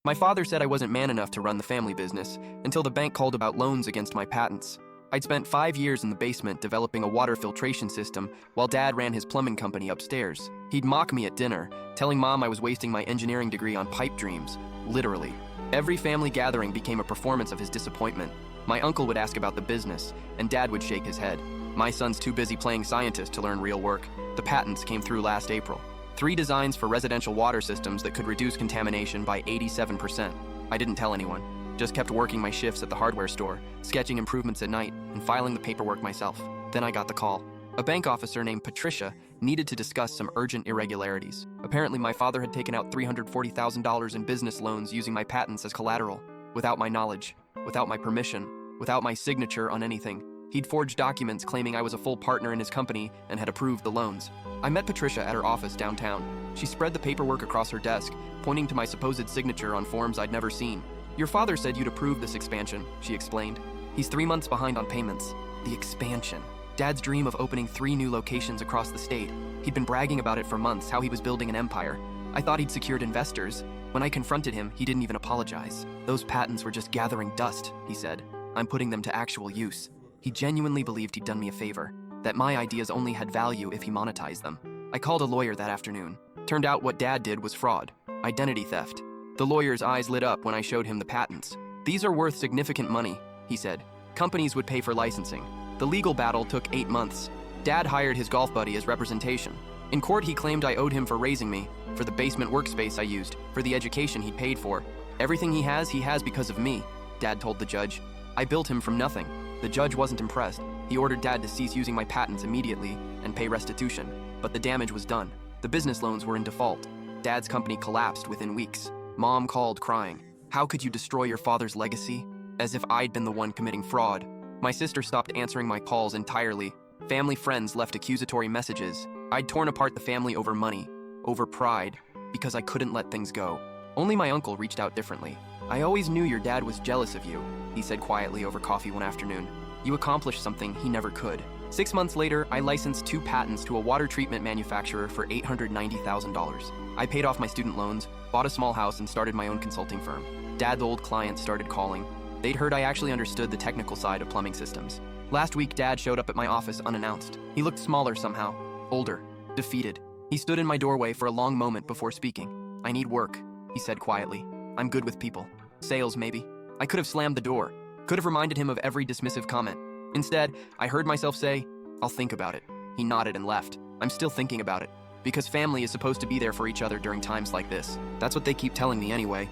My father said I wasn't man enough to run the family business until the bank called about loans against my patents. I'd spent 5 years in the basement developing a water filtration system while Dad ran his plumbing company upstairs. He'd mock me at dinner, telling Mom I was wasting my engineering degree on pipe dreams. Literally. Every family gathering became a performance of his disappointment. My uncle would ask about the business, and Dad would shake his head. My son's too busy playing scientist to learn real work. The patents came through last April. 3 designs for residential water systems that could reduce contamination by 87%. I didn't tell anyone. Just kept working my shifts at the hardware store, sketching improvements at night, and filing the paperwork myself. Then I got the call. A bank officer named Patricia needed to discuss some urgent irregularities. Apparently, my father had taken out $340,000 in business loans using my patents as collateral, without my knowledge, without my permission, without my signature on anything. He'd forged documents claiming I was a full partner in his company and had approved the loans. I met Patricia at her office downtown. She spread the paperwork across her desk, pointing to my supposed signature on forms I'd never seen. "Your father said you'd approve this expansion," she explained. "He's 3 months behind on payments." The expansion. Dad's dream of opening 3 new locations across the state. He'd been bragging about it for months, how he was building an empire. I thought he'd secured investors. When I confronted him, he didn't even apologize. "Those patents were just gathering dust," he said. "I'm putting them to actual use." He genuinely believed he'd done me a favor, that my ideas only had value if he monetized them. I called a lawyer that afternoon. Turned out what Dad did was fraud, identity theft. The lawyer's eyes lit up when I showed him the patents. "These are worth significant money," he said. "Companies would pay for licensing." The legal battle took 8 months. Dad hired his golf buddy as representation. In court, he claimed I owed him for raising me, for the basement workspace I used, for the education he'd paid for. "Everything he has because of me," Dad told the judge. "I built him from nothing." The judge wasn't impressed. He ordered Dad to cease using my patents immediately and pay restitution. But the damage was done. The business loans were in default. Dad's company collapsed within weeks. Mom called crying. "How could you destroy your father's legacy?" As if I'd been the one committing fraud. My sister stopped answering my calls entirely. Family friends left accusatory messages. I'd torn apart the family over money, over pride, because I couldn't let things go. Only my uncle reached out differently. "I always knew your dad was jealous of you," he said quietly over coffee one afternoon. "You accomplished something he never could." 6 months later, I licensed 2 patents to a water treatment manufacturer for $890,000. I paid off my student loans, bought a small house, and started my own consulting firm. Dad's old clients started calling. They'd heard I actually understood the technical side of plumbing systems. Last week, Dad showed up at my office unannounced. He looked smaller somehow, older, defeated. He stood in my doorway for a long moment before speaking. "I need work," he said quietly. "I'm good with people. Sales, maybe." I could have slammed the door, could have reminded him of every dismissive comment. Instead, I heard myself say, "I'll think about it." He nodded and left. I'm still thinking about it. Because family is supposed to be there for each other during times like this. That's what they keep telling me anyway.